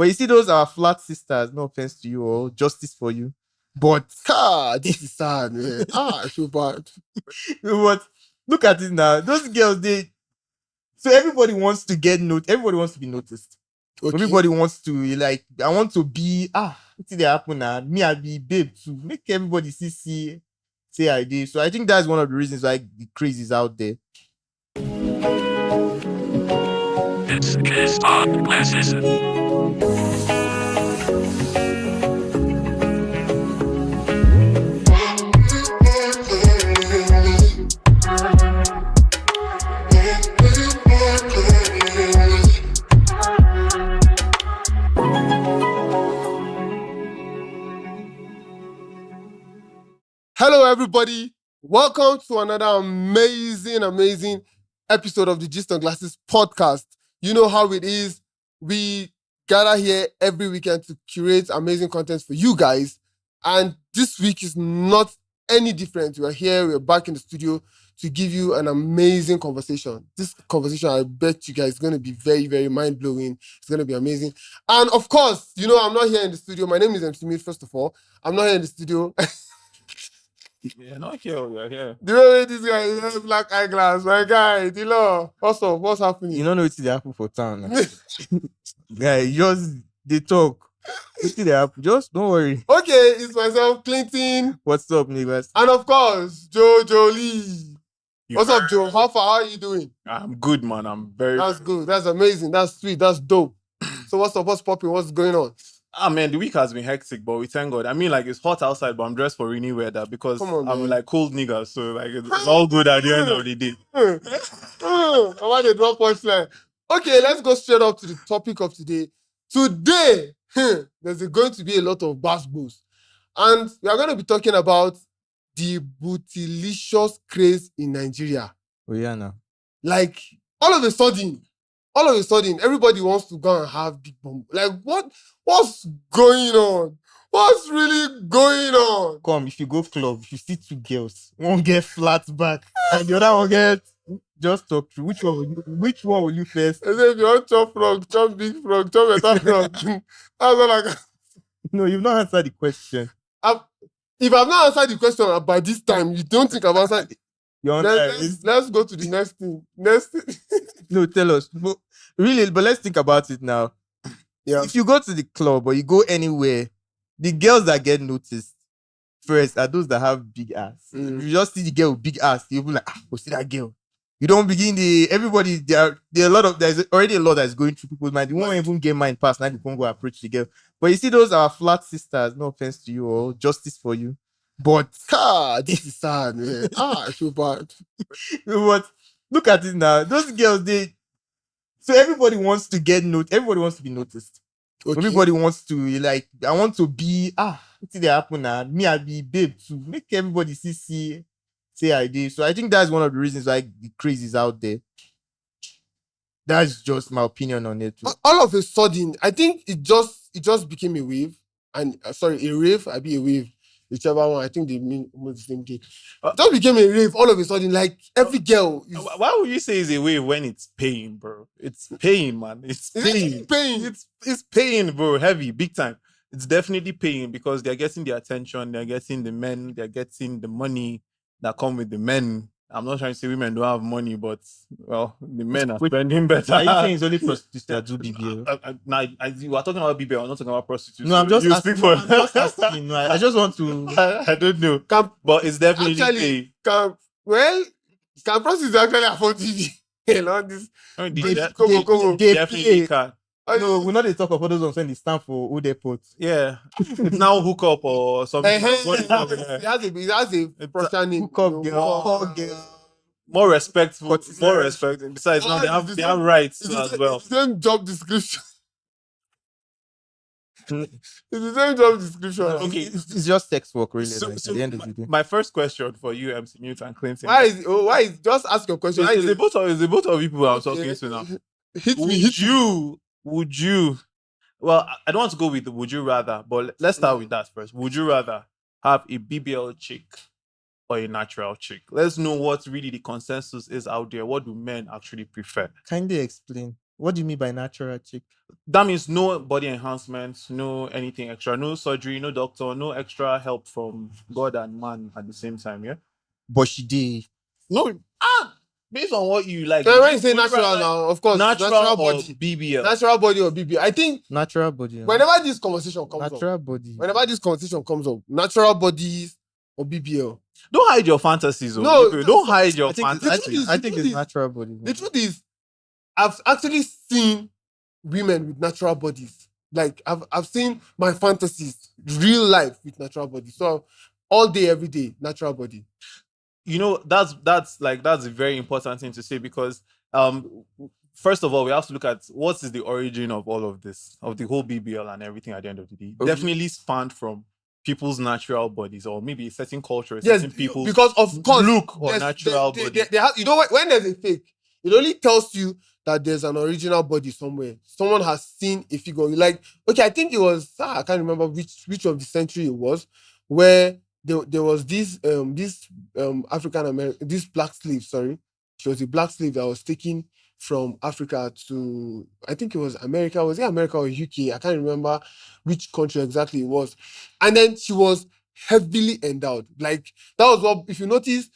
But you see those are flat sisters, no offense to you or justice for you. But This is sad, man. I feel bad. but look at it now. Those girls, so everybody wants to everybody wants to be noticed. Okay. Everybody wants to I want to be what's it happen now? Me, I be babe to make everybody see say I did. So I think that's one of the reasons why the craze is out there. This is on glasses. Hello, everybody. Welcome to another amazing episode of the Gist on Glasses podcast. You know how it is. We gather here every weekend to curate amazing content for you guys. And this week is not any different. We're back in the studio to give you an amazing conversation. This conversation, I bet you guys, is going to be very, very mind-blowing. It's going to be amazing. And of course, I'm not here in the studio. My name is MC Mid, first of all. I'm not here in the studio. Yeah, not here. We are here. The way this guy is black eyeglass, my guy, Dilo. What's up? What's happening? You don't know what's the happen for town. Guy, they talk. What's the happen? Just don't worry. Okay, it's myself, Clinton. What's up, niggas? And of course, Jolie. What's up, Joe? How are you doing? I'm good, man. I'm very. That's good. That's amazing. That's sweet. That's dope. So what's up? What's popping? What's going on? Man, the week has been hectic, but we thank God. I mean, it's hot outside, but I'm dressed for rainy weather because I'm cold nigga, so it's all good at the end of the day. I want to drop punchline. Okay, let's go straight up to the topic of today. Today, there's going to be a lot of bass boosts. And we are going to be talking about the bootylicious craze in Nigeria. Oh, yeah, now. All of a sudden, everybody wants to go and have big bum. What's going on? What's really going on? Come, if you go club, if you see two girls, one get flat back and the other one get just talk through. Which one will you first? I say if you want chop frog, chop big frog, chop better frog. That's all I got. No, you've not answered the question. If I've not answered the question by this time, you don't think I've answered it. Let's go to the next thing. No, tell us. But let's think about it now. Yeah. If you go to the club or you go anywhere, the girls that get noticed first are those that have big ass. If you just see the girl with big ass, you'll be like, see that girl. You don't begin there's already a lot that's going through people's mind. You won't even get mind past now you won't go approach the girl. But you see those are flat sisters, no offense to you or justice for you. But this is sad, man. I feel bad. But look at it now. Those girls, so everybody wants to everybody wants to be noticed. Okay. Everybody wants to I want to be what's it happen now? Me, I be babe to make everybody say I did. So I think that's one of the reasons why the craze is out there. That's just my opinion on it. All of a sudden, I think it just became a wave. And a rave, I be a wave. Whichever one, I think they mean almost the same thing. Just became a rave all of a sudden, every girl. Why would you say it's a wave when it's paying, bro? It's paying, man. It's paying. It's paying, bro. Heavy, big time. It's definitely paying because they're getting the attention, they're getting the men, they're getting the money that come with the men. I'm not trying to say women don't have money, but the men are spending better. Are you saying it's only prostitutes that do BBL? You are talking about BBL, I'm not talking about prostitutes. No, I'm just asking. I'm just asking. No, I just want to. I don't know. But it's definitely actually, can prostitutes actually afford TV? Definitely can. No, we're not the talk of others on saying the stand for old airport. Yeah. Now hook up or something. It has a Prussian name. Hook up, girl. More respect. Besides, now they have rights as well. It's the same job description. It's the same job description. Okay. It's just sex work, really. So at the end of the day. My first question for you, MC Newt and Clinton. Why is just ask your question? It's the both of you people I'm talking to now. Would you? Well, I don't want to go with the would you rather, but let's start with that first. Would you rather have a BBL chick or a natural chick? Let's know what really the consensus is out there. What do men actually prefer? Kindly explain. What do you mean by natural chick? That means no body enhancement, no anything extra, no surgery, no doctor, no extra help from God and man at the same time. Yeah. But she did. No. Based on what you like. When you say would natural rather now, of course, natural or body. BBL. Natural body or BBL. I think Natural body. whenever this conversation comes up, Natural body. natural bodies or BBL. Don't hide your fantasies. No, don't hide your I think, fantasies. I think it's natural body. The truth is, I've actually seen women with natural bodies. Like I've seen my fantasies, real life with natural body. So all day, every day, natural body. You know, that's a very important thing to say, because first of all, we have to look at what is the origin of all of this, of the whole BBL and everything at the end of the day. Okay. Definitely spanned from people's natural bodies, or maybe a certain culture, Yes, certain people's because of course look or natural body. they have, you know what, when there's a fake, it only tells you that there's an original body somewhere. Someone has seen a figure. Like, okay, I think it was I can't remember which of the century it was, where there was this African American, this black slave, sorry. She was a black slave that was taken from Africa to, I think it was America. Was it America or UK? I can't remember which country exactly it was. And then she was heavily endowed. Like, that was what, if you notice,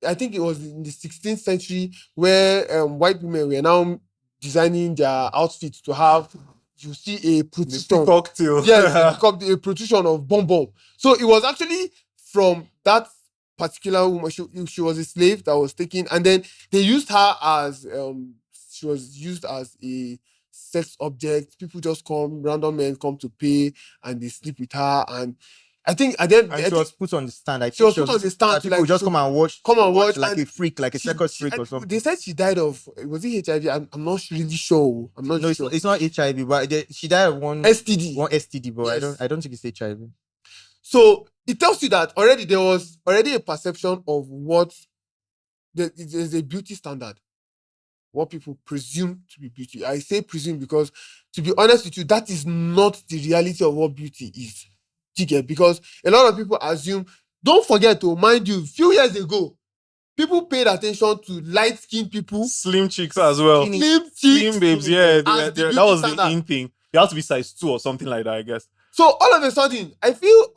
I think it was in the 16th century where white women were now designing their outfits to have, you see, a protrusion. Cocktail. Yes, a protrusion of bomb. So it was actually from that particular woman. She was a slave that was taken, and then they used her as she was used as a sex object. People just come, random men come to pay, and they sleep with her. And I think at the end, and she was put on the stand. She was put on the stand. People just come and watch like a freak, like a circus freak or something. They said she died of, was it HIV? I'm not really sure. I'm not sure. It's not HIV, but she died of one STD, but yes. I don't think it's HIV. So it tells you that already there was already a perception of what there's a beauty standard, what people presume to be beauty. I say presume because, to be honest with you, that is not the reality of what beauty is. Because a lot of people assume, don't forget to mind you, a few years ago, people paid attention to light-skinned people, slim chicks as well, slim babes. Yeah, that was the in thing. You have to be size 2 or something like that, I guess. So all of a sudden, I feel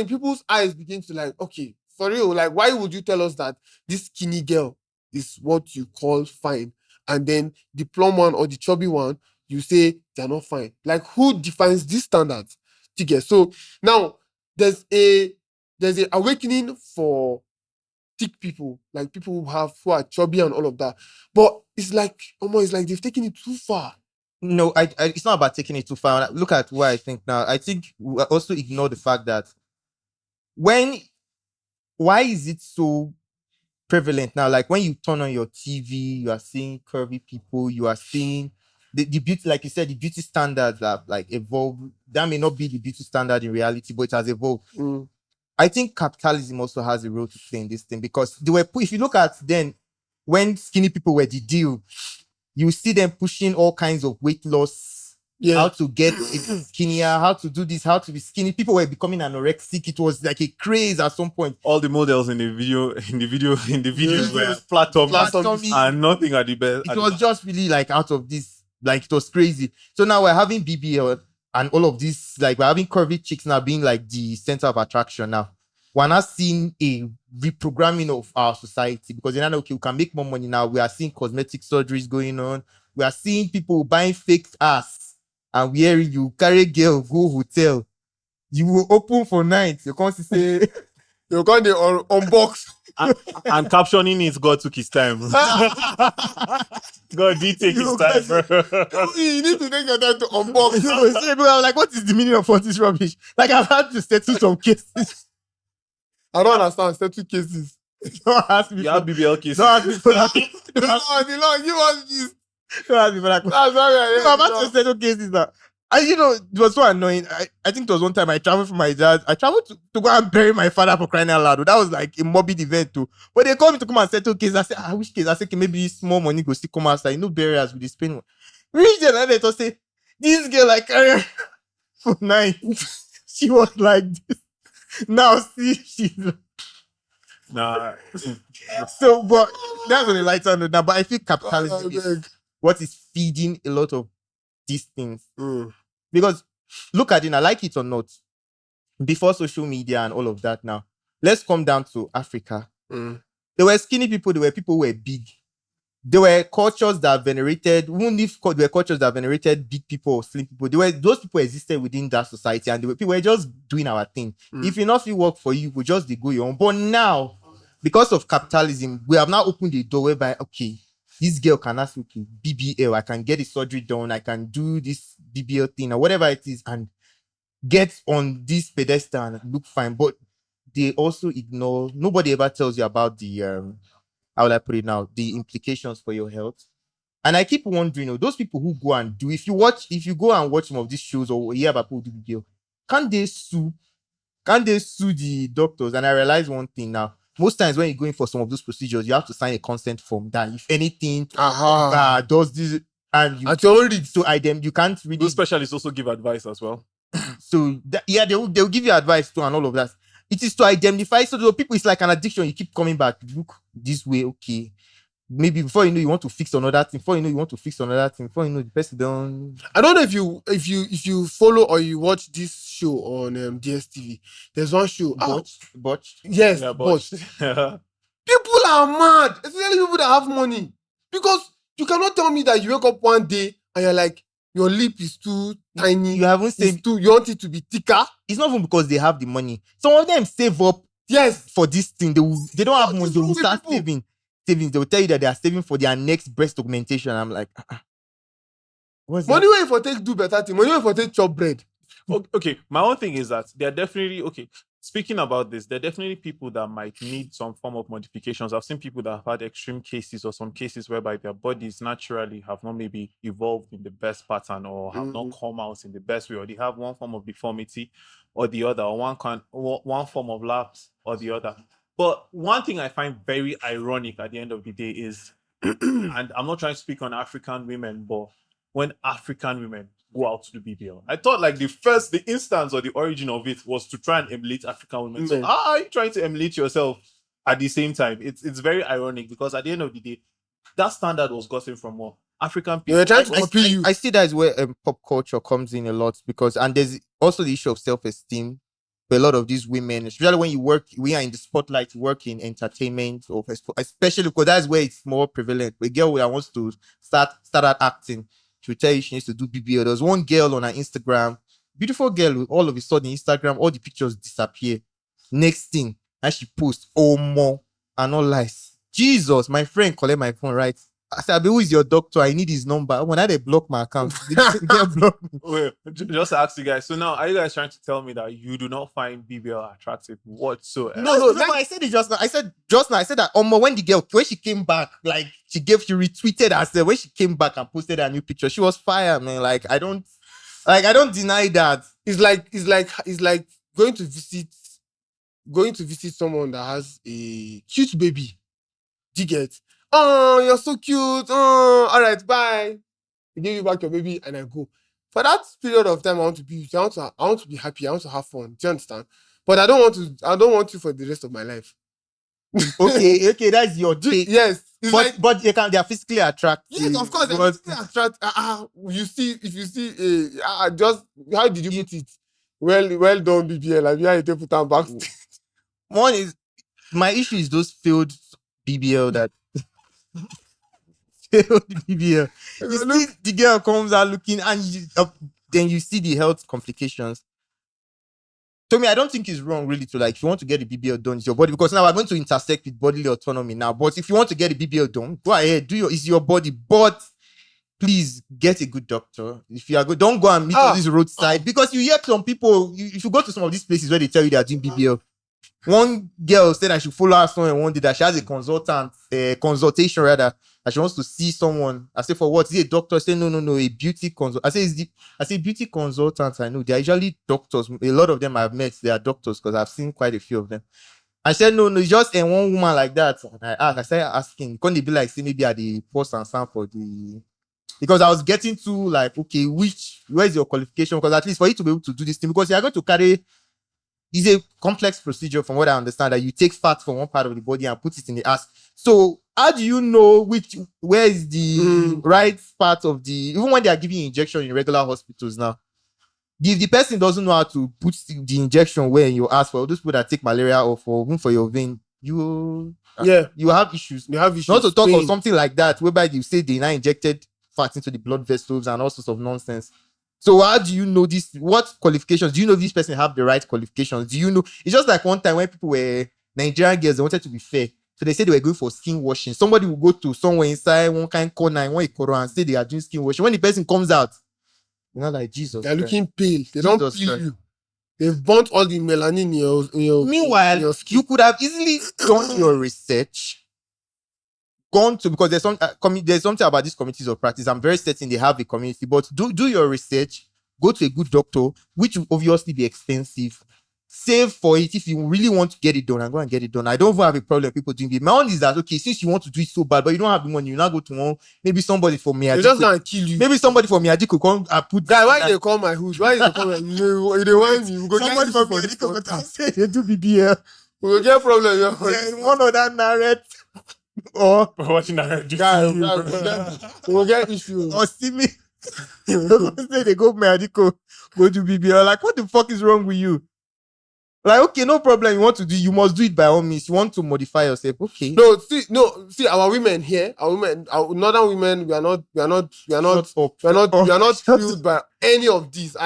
people's eyes begin to like, okay, for real, like, why would you tell us that this skinny girl is what you call fine, and then the plump one or the chubby one, you say they're not fine? Like, who defines these standards? So now there's a awakening for thick people, like people who are chubby and all of that. But it's like they've taken it too far. No, it's not about taking it too far. Look at what I think now. I think we also ignore the fact that why is it so prevalent now? Like, when you turn on your TV, you are seeing curvy people, you are seeing the beauty, like you said, the beauty standards have like evolved. That may not be the beauty standard in reality, but it has evolved. I think capitalism also has a role to play in this thing, because if you look at then, when skinny people were the deal, you see them pushing all kinds of weight loss, how to get skinnier, how to do this, how to be skinny. People were becoming anorexic. It was like a craze at some point. All the models in the videos were flat tummy and nothing at the best. It was just really like out of this, like, it was crazy. So now we're having BBL and all of this, like, we're having curvy chicks now being like the center of attraction now. We're not seeing a reprogramming of our society, because they're not, okay, we can make more money now. We are seeing cosmetic surgeries going on. We are seeing people buying fake ass and wearing, you carry girl, go hotel. You will open for night. You can't say, you can't unbox. And captioning it, God took his time. God did take his time, bro. You need to take your time to unbox. So, bro, I'm like, what is the meaning of all this rubbish? Like, I've had to settle some cases. I don't understand. Settle cases. Don't ask me. You have BBL cases. Don't ask me for that. The Lord, give us this. Don't ask me for that. That's why I'm about to settle cases now. And it was so annoying. I think it was one time I traveled from my dad. I traveled to go and bury my father, for crying out loud. That was like a morbid event too. But they called me to come and settle case. I said, which case? I said, okay, maybe small money go still come outside. No burials with this pain. Reach there and they just say, this girl like carry her for night. She was like this. Now see, she's nah. So, but that's on a lighter note now. But I feel capitalism is what is feeding a lot of these things. Mm. Because look at it now, like it or not, before social media and all of that now, let's come down to Africa. Mm. There were skinny people, there were people who were big. There were cultures that venerated, even if there were cultures that venerated big people or slim people, those people existed within that society, and people were just doing our thing. If you not feel work for you, we just go your own. But now, because of capitalism, we have now opened the door whereby, okay, this girl can ask, okay, BBL, I can get the surgery done, I can do this BBL thing or whatever it is, and get on this pedestal and look fine. But they also ignore, nobody ever tells you about the how will I put it now, the implications for your health. And I keep wondering, those people who go and do, if you go and watch some of these shows or hear about people who do BBL, can they sue? Can they sue the doctors? And I realize one thing now. Most times when you're going for some of those procedures, you have to sign a consent form that if anything does this and you At your own risk. to them, you can't really. Those specialists also give advice as well. So they'll give you advice too and all of that. It is to indemnify. So the people, it's like an addiction. You keep coming back. Look this way, okay. Maybe before you know, you want to fix another thing. Before you know, you want to fix another thing. Before you know, the person don't. I don't know if you follow or you watch this show on DSTV. There's one show. Botch. Yes, Yeah, Botch. but People are mad, especially people that have money. Because you cannot tell me that you wake up one day and you're like, your lip is too tiny. You haven't saved. You want it to be thicker. It's not even because they have the money. Some of them save up. Yes. For this thing, they don't have money. They will start saving. They will tell you that they are saving for their next breast augmentation. I'm like, what's money that? where for take do better thing. Money where for take chop bread. okay, my own thing is that they're definitely okay. Speaking about this, there are definitely people that might need some form of modifications. I've seen people that have had extreme cases or some cases whereby their bodies naturally have not maybe evolved in the best pattern or have not come out in the best way, or they have one form of deformity or the other, or one form of lapse or the other. But one thing I find very ironic at the end of the day is, and I'm not trying to speak on African women, but when African women go out to do BBL, I thought like the instance or the origin of it was to try and emulate African women. So how are you trying to emulate yourself at the same time? It's very ironic because at the end of the day, that standard was gotten from what? African people. You're trying to copy you. I see that is where pop culture comes in a lot, because and there's also the issue of self-esteem for a lot of these women, especially when we are in the spotlight, work in entertainment, or especially because that's where it's more prevalent. A girl that wants to start out acting, she'll tell you she needs to do BBL. There's one girl on her Instagram, beautiful girl, all of a sudden Instagram, all the pictures disappear. Next thing, and she posts, oh more, and all lies. Jesus, my friend collect my phone, right? I said, who is your doctor? I need his number. When I they block my account, they block me. Wait, just to ask you guys. So now, are you guys trying to tell me that you do not find BBL attractive whatsoever? No, I said it just now. I said that when she came back, like she retweeted herself when she came back and posted a new picture. She was fire, man. Like I don't deny that. It's like going to visit someone that has a cute baby. Do you get? Oh, you're so cute. Oh, all right, bye. I give you back your baby and I go. For that period of time, I want to be with you. I want to be happy. I want to have fun. Do you understand? But I don't want you for the rest of my life. Okay, that's your take. Yes. But they are physically attractive. Yes, of course, they're physically attractive. If you see just how did you put it? Well done, BBL. Like, yeah, you put them back. One is my issue is those failed BBL that failed BBL. You see the girl comes out looking, and then you see the health complications. To me, I don't think it's wrong really to, like, if you want to get the BBL done, it's your body, because now we're going to intersect with bodily autonomy now. But if you want to get the BBL done, go ahead, it's your body. But please get a good doctor. If you are good, don't go and meet on this roadside, because you hear some people. If you go to some of these places where they tell you they are doing BBL, one girl said I should follow her somewhere one day that she has a consultation rather, and she wants to see someone. I say, for what? Is it a doctor? I say, no, a beauty consult. I say beauty consultants. I know they're usually doctors. A lot of them I've met, they are doctors, because I've seen quite a few of them. I said, no, it's just a one woman like that. And I started asking, can they be like, say maybe at the post and sound for the, because I was getting to like, okay, where's your qualification? Because at least for you to be able to do this thing, because you are going to carry It's a complex procedure from what I understand, that you take fat from one part of the body and put it in the ass. So how do you know where is the right part of even when they are giving you injection in regular hospitals now? If the person doesn't know how to put the injection where in your ass, for those people that take malaria or even for your vein, you have issues. You have issues. Not to talk of something like that, whereby you say they now injected fat into the blood vessels and all sorts of nonsense. So how do you know this? What qualifications? Do you know if this person have the right qualifications? Do you know? It's just like one time when people were Nigerian girls, they wanted to be fair. So they said they were going for skin washing. Somebody will go to somewhere inside one kind corner in one corner and say they are doing skin washing. When the person comes out, you're not like, Jesus. They're looking pale. They don't peel you. They've burnt all the melanin in your Meanwhile, in your skin. you could have easily done your research, gone to, because there's something about these communities of practice. I'm very certain they have a community, but do your research, go to a good doctor, which will obviously be expensive. Save for it if you really want to get it done, and go and get it done. I don't even have a problem with people doing it. My own is that, okay, since you want to do it so bad, but you don't have the money, you now go to one, maybe somebody for me. They're just gonna kill you. Maybe somebody for me, I could come and put. Guy, why they call my hood? Why they call my they want me? Go somebody for me, I could say they do BBL. We will get problem. Yeah, one of that narrate. Or watching that. We will get issue. Or see me. Say they go medical, go to BBL. Like, what the fuck is wrong with you? Like, okay, no problem. You want to do, you must do it by all means. You want to modify yourself, okay? See, our women here, our northern women, we are not fueled by any of these.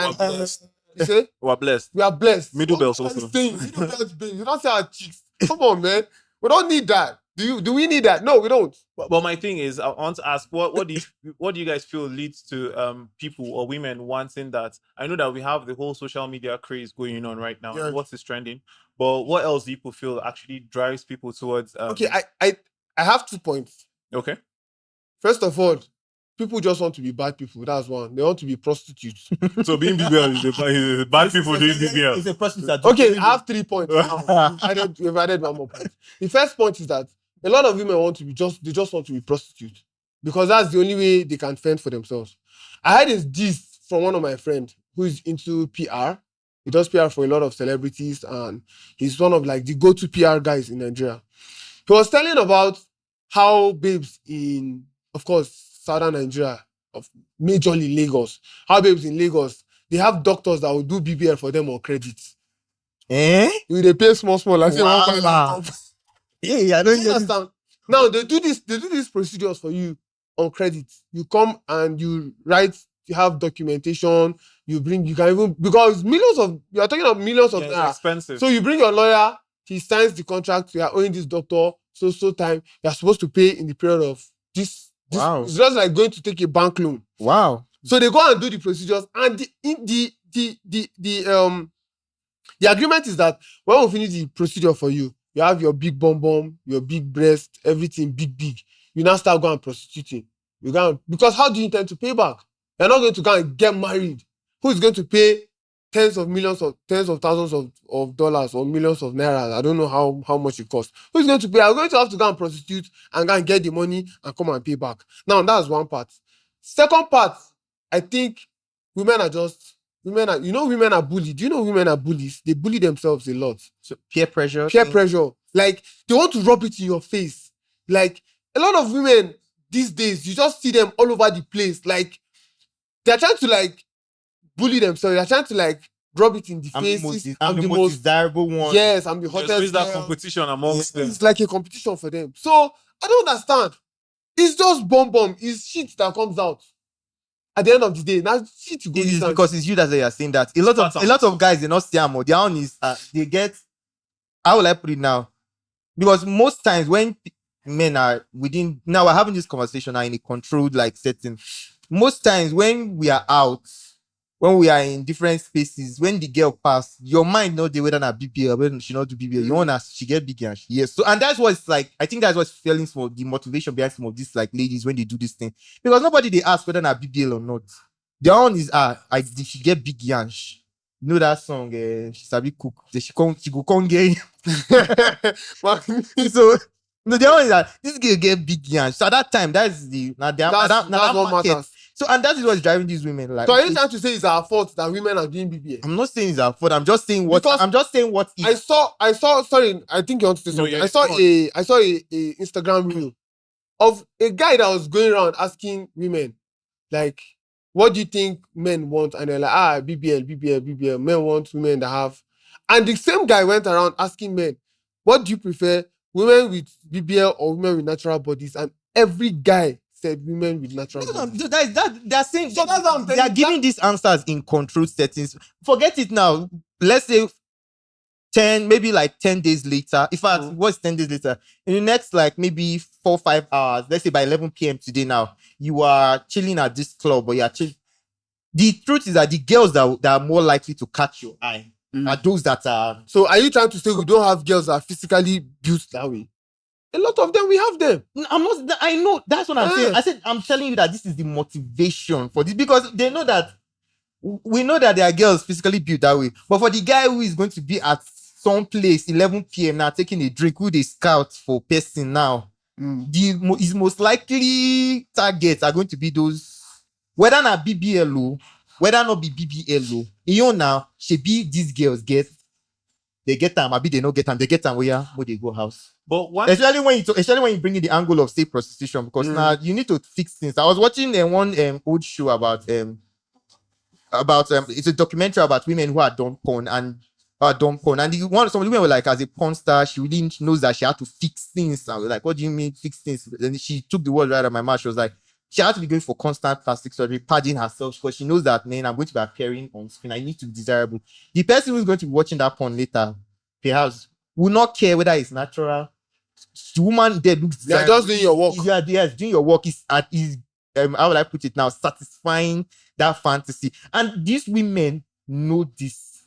You say we're blessed. We are blessed. Middle belts also. Middle belts, baby. You don't say our cheeks. Come on, man. We don't need that. Do we need that? No, we don't. But my thing is, I want to ask, what do you guys feel leads to people or women wanting that? I know that we have the whole social media craze going on right now. Yeah. What's is trending? But what else do people feel actually drives people towards? Okay, I have 2 points. Okay. First of all, people just want to be bad people. That's one. They want to be prostitutes. So being BBL is bad people doing BBL. It's a prostitute. Okay, I have 3 points. We've added one more point. The first point is that a lot of women they just want to be prostitutes because that's the only way they can fend for themselves. I heard this from one of my friends who is into PR. He does PR for a lot of celebrities and he's one of like the go-to PR guys in Nigeria. He was telling about how babes in, of course, southern Nigeria, of majorly Lagos, how babes in Lagos, they have doctors that will do BBL for them on credit. They pay small. Wow. Yeah, I don't understand. Now they do these procedures for you on credit. You come and you have documentation, you can even, because you are talking about millions of naira. It's expensive. So you bring your lawyer, he signs the contract, you are owing this doctor so time, you are supposed to pay in the period of this. Wow. It's just like going to take a bank loan. Wow. So they go and do the procedures, and the agreement is that when we finish the procedure for you, you have your big bum, your big breast, everything big. You now start going prostituting. Because how do you intend to pay back? You're not going to go and get married. Who is going to pay tens of thousands of dollars or millions of naira? I don't know how much it costs. Who is going to pay? I'm going to have to go and prostitute and go and get the money and come and pay back. Now, that's one part. Second part, I think women are bullied. Do you know women are bullies? They bully themselves a lot. So peer pressure. Like, they want to rub it in your face. Like, a lot of women these days, you just see them all over the place. Like, they're trying to, like, bully themselves. They're trying to, like, rub it in the face. I'm the most desirable one. Yes, I'm the hottest. There's that competition amongst them. It's like a competition for them. So, I don't understand. It's just bomb. It's shit that comes out. At the end of the day, now shit you go. It is because it's you that you are saying that. A lot of guys, they not see more. Their own is they get. How will I put it now? Because most times when men are within, now we're having this conversation now in a controlled like setting. Most times when we are out, when we are in different spaces, when the girl pass, your mind know the whether not BBL, whether she not do BBL. You want her, she get big and yes. So and that's what's like. I think that's what's feeling some of the motivation behind some of these like ladies when they do this thing, because nobody they ask whether not BBL or not. Their own is did she get big yansh? You know that song? She sabi cook. She go come get. So no, the other one is that this girl get big yansh. So at that time, that's the that's what market. matters. So, and that is what's driving these women. Like, So are you trying to say it's our fault that women are doing BBL? I'm not saying it's our fault. I'm just saying what. Because I'm just saying what. I saw. Sorry, I think you want to say No, something. yeah, I saw come on. a Instagram reel of a guy that was going around asking women, like, what do you think men want? And they're like, BBL, BBL, BBL. Men want women that have. And the same guy went around asking men, what do you prefer, women with BBL or women with natural bodies? And every guy said women with natural No, bodies. they're saying. So that's what I'm They telling are you. giving these answers in controlled settings. Forget it now. Let's say 10, maybe like 10 days later. In fact, what's 10 days later? In the next like maybe 4-5 hours, let's say by 11 p.m. today now, you are chilling at this club or you're chilling. The truth is that the girls that are more likely to catch your eye are those that are. So are you trying to say we don't have girls that are physically built that way? A lot of them, we have them. I'm not. I know that's what I'm saying. I said I'm telling you that this is the motivation for this because they know that we know that there are girls physically built that way. But for the guy who is going to be at some place 11 p.m. now taking a drink, who they scout for person now, his most likely targets are going to be those whether not BBLO, whether not be BBLO. You know now, should be these girls get them, maybe they don't get them, they get them where they go house. But one, Especially when you bring in the angle of say prostitution, because now you need to fix things. I was watching one old show about it's a documentary about women who are done porn and some women were like, as a porn star, she really knows that she had to fix things. I was like, what do you mean fix things? And she took the word right out of my mouth. She was like, she had to be going for constant plastic surgery, padding herself because she knows that, man, I'm going to be appearing on screen. I need to be desirable. The person who's going to be watching that porn later, perhaps, will not care whether it's natural. The woman there looks They are just doing your work. Yes, doing your work is how would I put it now? Satisfying that fantasy. And these women know this.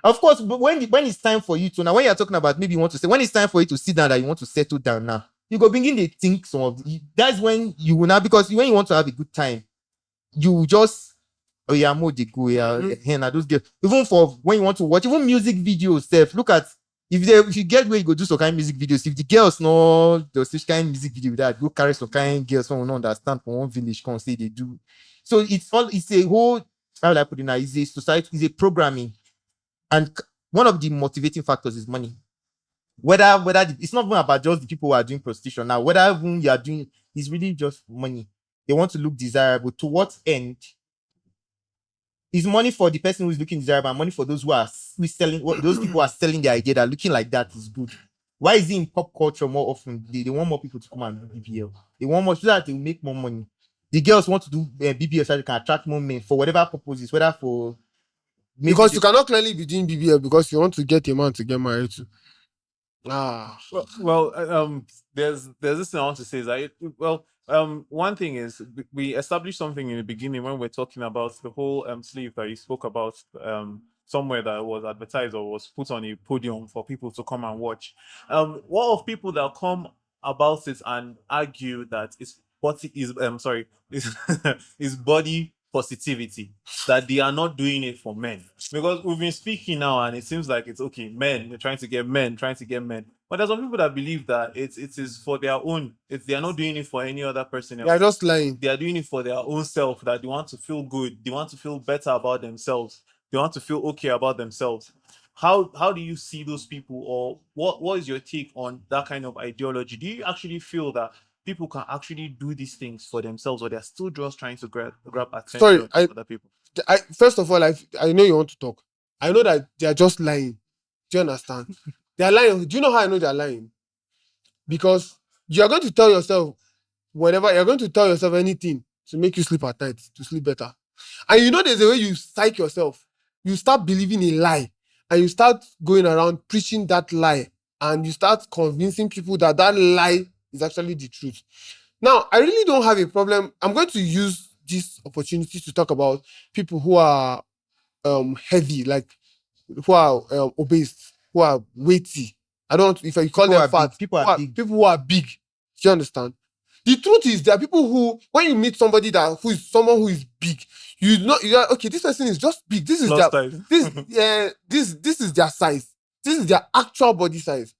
Of course, but when it's time for you to now, when you're talking about maybe you want to say, when it's time for you to sit down that you want to settle down now, you go begin to think some of that's when you will now, because when you want to have a good time, you just more the go those girls. Even for when you want to watch even music videos, self look at if you get where you go do some kind of music videos, if the girls know the such kind of music video that go carry some kind of girls from not understand from one village can say they do. So it's a whole, how would I put it now? It's a society, it's a programming, and one of the motivating factors is money. Whether it's not even about just the people who are doing prostitution now, whether even you are doing, it's really just money. They want to look desirable. To what end? Is money for the person who is looking desirable and money for those who are selling, those people who are selling the idea that looking like that is good. Why is it in pop culture more often? They want more people to come and do BBL. They want more so that they will make more money. The girls want to do BBL so they can attract more men for whatever purposes, whether for because you cannot clearly be doing BBL because you want to get a man to get married to. There's this thing I want to say is that one thing is we established something in the beginning when we're talking about the whole sleeve that you spoke about somewhere that was advertised or was put on a podium for people to come and watch. What of people that come about it and argue that it's body is body positivity, that they are not doing it for men, because we've been speaking now and it seems like it's okay, they're trying to get men, but there's some people that believe that it is for their own, they are not doing it for any other person else. They are just lying. They are doing it for their own self, that they want to feel good, they want to feel better about themselves, they want to feel okay about themselves. How do you see those people, or what is your take on that kind of ideology? Do you actually feel that people can actually do these things for themselves, or they're still just trying to grab attention from other people? First of all, I know you want to talk. I know that they are just lying. Do you understand? They are lying. Do you know how I know they are lying? Because you are going to tell yourself you're going to tell yourself anything to make you sleep at night, to sleep better. And you know there's a way you psych yourself. You start believing a lie, and you start going around preaching that lie, and you start convincing people that lie is actually the truth. Now, I really don't have a problem. I'm going to use this opportunity to talk about people who are heavy, like who are obese, who are weighty. I don't, if you call them fat, people who are big. Do you understand? The truth is, there are people who, when you meet somebody who is big, you're okay, this person is just big. This is this is their size. This is their actual body size.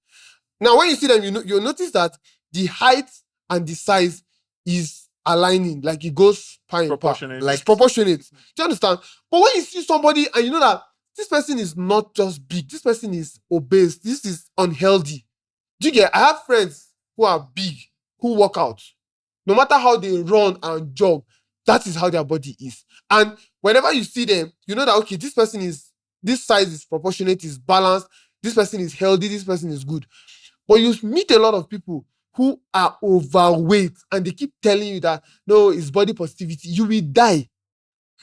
Now, when you see them, you'll notice that the height and the size is aligning, like it goes par in par. Proportionate. Like it's proportionate. Do you understand? But when you see somebody and you know that this person is not just big, this person is obese, this is unhealthy. Do you get? I have friends who are big, who work out. No matter how they run and jog, that is how their body is. And whenever you see them, you know that okay, this size is proportionate, is balanced, this person is healthy, this person is good. But you meet a lot of people who are overweight and they keep telling you that no, it's body positivity. You will die.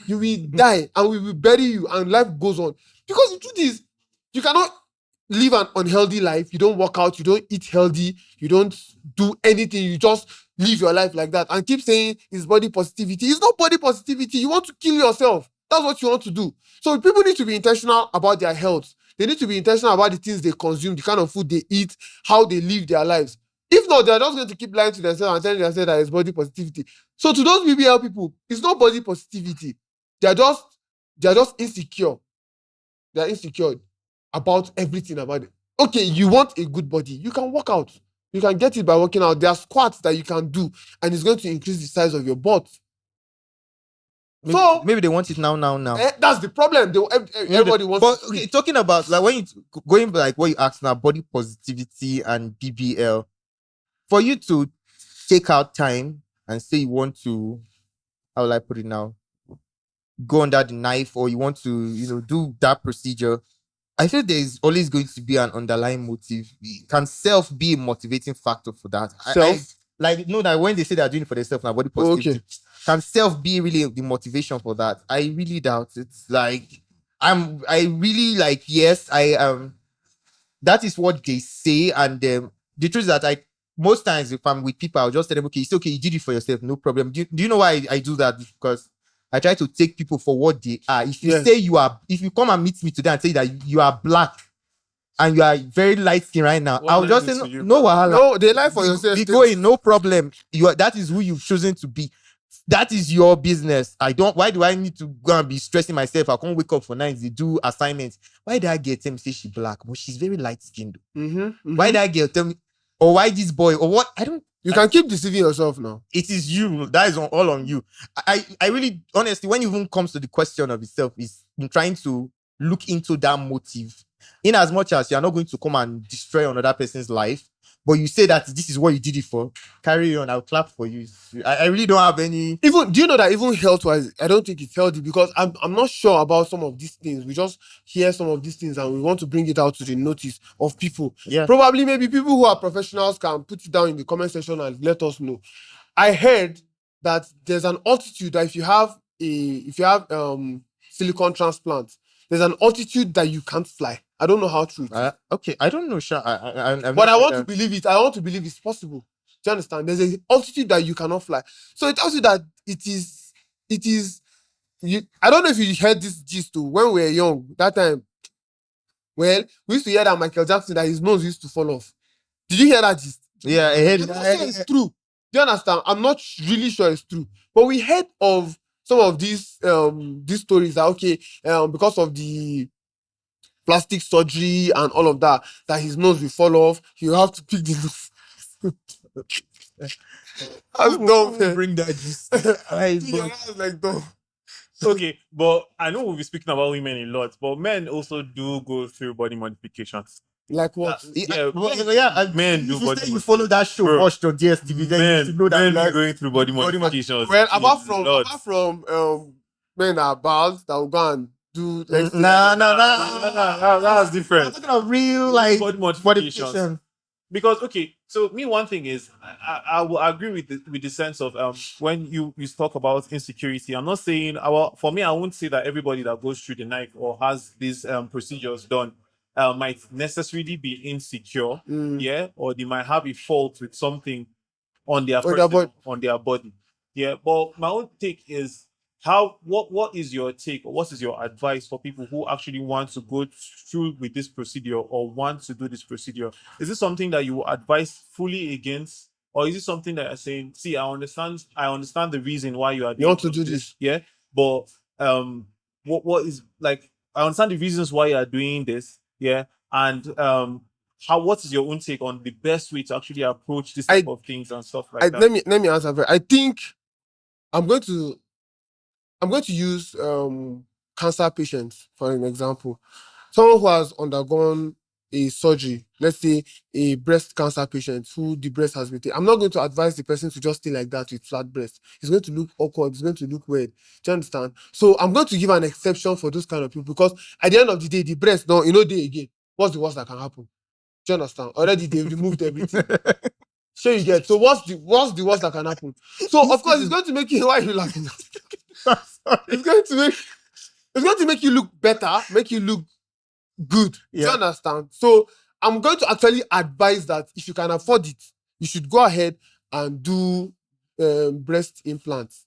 You will die and we will bury you and life goes on. Because the truth is, you cannot live an unhealthy life. You don't work out, you don't eat healthy, you don't do anything, you just live your life like that and keep saying it's body positivity. It's not body positivity. You want to kill yourself. That's what you want to do. So people need to be intentional about their health. They need to be intentional about the things they consume, the kind of food they eat, how they live their lives. If not, they're just going to keep lying to themselves and telling themselves that it's body positivity. So to those BBL people, it's not body positivity. They're just insecure. They're insecure about everything about it. Okay, you want a good body, you can work out. You can get it by working out. There are squats that you can do, and it's going to increase the size of your butt. Maybe they want it now. That's the problem. Everybody wants. But okay, talking about like when you going like what you asked now, body positivity and BBL, for you to take out time and say you want to, how will I put it now, go under the knife, or you want to do that procedure, I feel there's always going to be an underlying motive. Can self be a motivating factor for that? Self? That when they say they're doing it for themselves now, body positivity, can self be really the motivation for that? I really doubt it. Like, I really like, yes, that is what they say. And the truth is that most times if I'm with people, I'll just tell them, okay, it's okay, you did it for yourself, no problem. Do you know why I do that? Because I try to take people for what they are. If you say if you come and meet me today and say that you are black and you are very light skin right now, I'll just say no wahala. No, they lie for yourself. Be going, no problem. That is who you've chosen to be. That is your business. Why do I need to go and be stressing myself? I can't wake up for nights, they do assignments. Why did I get tell me say she's black? But she's very light skinned. Why did I get tell me, or why this boy, or what? You can keep deceiving yourself now. It is you. That is all on you. I really, honestly, when it even comes to the question of itself, is trying to look into that motive. In as much as you're not going to come and destroy another person's life, but you say that this is what you did it for, carry on, I'll clap for you. I really don't have any... Do you know that even health-wise, I don't think it's healthy, because I'm not sure about some of these things. We just hear some of these things and we want to bring it out to the notice of people. Yeah. Probably maybe people who are professionals can put it down in the comment section and let us know. I heard that there's an altitude that if you have silicone transplant, there's an altitude that you can't fly. I don't know how true it is. Okay, I don't know, sure. But I want to believe it. I want to believe it's possible. Do you understand? There's an altitude that you cannot fly. So it tells you that it is. I don't know if you heard this gist too. When we were young, that time, well, we used to hear that Michael Jackson, that his nose used to fall off. Did you hear that gist? Yeah, I heard it. I'm not sure it's true. Do you understand? I'm not really sure it's true. But we heard of some of these stories that, okay, because of the plastic surgery and all of that his nose will fall off. You have to pick the nose. That's dumb. Bring that gist. That's like dumb. Okay, but I know we'll be speaking about women a lot, but men also do go through body modifications. Like what? Men do body. You follow that show, watched on DSTV, then you know that men are going through body modifications. Well, apart from men that are bald that will go and do. Nah, that's different. I'm talking of real like body modifications. Because okay, so one thing is I will agree with the sense of when you talk about insecurity. I'm not saying for me, I won't say that everybody that goes through the knife or has these procedures done might necessarily be insecure, or they might have a fault with something on their on their body. Yeah, but my own take is what is your take, or what is your advice for people who actually want to go through with this procedure or want to do this procedure? Is this something that you advise fully against, or is it something that you're saying, see, I understand the reason why you want to do this, yeah, but what is, like, I understand the reasons why you are doing this, yeah, and what is your own take on the best way to actually approach this type of things and stuff like that? Let me answer. I think I'm going to use cancer patients for an example. Someone who has undergone a surgery, let's say a breast cancer patient who the breast has been taken. I'm not going to advise the person to just stay like that with flat breast. It's going to look awkward. It's going to look weird. Do you understand? So I'm going to give an exception for those kind of people because at the end of the day, the breast, no, they again. What's the worst that can happen? Do you understand? Already they removed everything. Sure you get. So what's the worst that can happen? So of course it's going to make you. Why are you laughing? It's going to make you look better, make you look good. Do you understand? So I'm going to actually advise that if you can afford it, you should go ahead and do breast implants.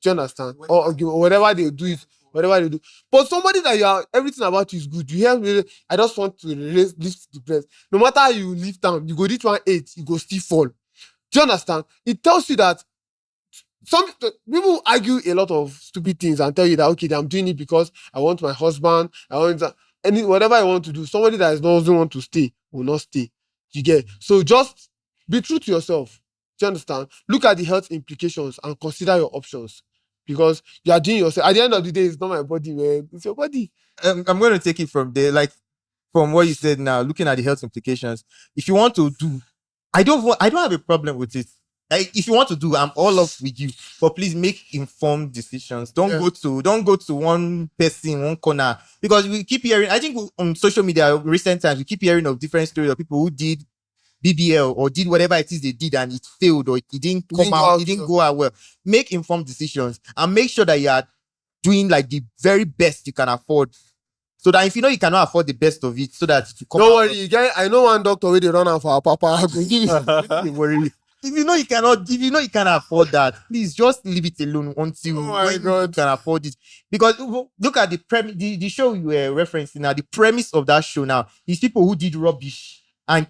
Do you understand? Or whatever they do it, whatever they do. But somebody that you are everything about you is good. You hear me? I just want to lift the breast. No matter how you lift them, you go reach 1/8, you go still fall. Do you understand? It tells you that some people argue a lot of stupid things and tell you that okay, I'm doing it because I want my husband, I want that, whatever I want to do. Somebody that doesn't want to stay will not stay. You get? So just be true to yourself. Do you understand? Look at the health implications and consider your options because you are doing yourself. At the end of the day, it's not my body, man. It's your body. I'm going to take it from there, like from what you said now, looking at the health implications. If you want to do, I don't have a problem with it. Like, if you want to do, I'm all up with you. But please make informed decisions. Don't go to one person, one corner. Because we keep hearing, I think on social media recent times, we keep hearing of different stories of people who did BBL or did whatever it is they did and it failed or it didn't come out, it didn't go out well. Make informed decisions and make sure that you are doing like the very best you can afford. So that if you know you cannot afford the best of it, so that you come don't worry, guy. I know one doctor where they run out for our papa. Don't worry. If you know you cannot afford that, please just leave it alone until you can afford it. Because look at the premise, the show you were referencing now. The premise of that show now is people who did rubbish and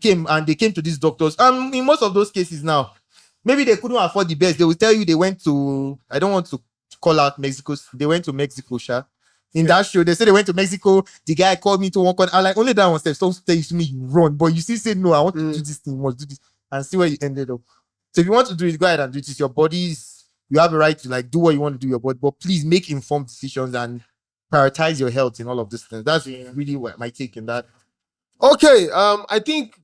they came to these doctors. In most of those cases now, maybe they couldn't afford the best. They will tell you they went to. I don't want to call out Mexico. They went to Mexico, sha. In that show, they said they went to Mexico. The guy called me to one corner. I like only that one step. So tell you to me, you run, but you still say no. I want to do this thing. You must do this, and see where you ended up. So if you want to do it, go ahead and do it. It's your body's. You have a right to like do what you want to do your body, but please make informed decisions and prioritize your health in all of these things. That's really what my take in that. Okay, I think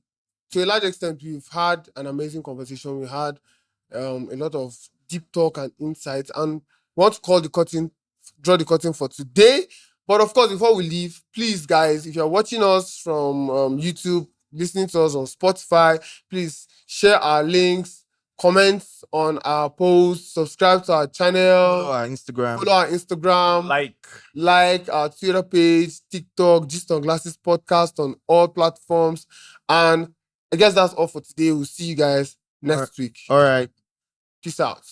to a large extent we've had an amazing conversation. We had a lot of deep talk and insights, and want to draw the curtain for today. But of course, before we leave, please, guys, if you're watching us from YouTube, listening to us on Spotify, please share our links, comment on our posts, subscribe to our channel, Follow our Instagram, like our Twitter page, TikTok, Gist on Glasses podcast on all platforms. And I guess that's all for today. We'll see you guys next week. All right. Peace out.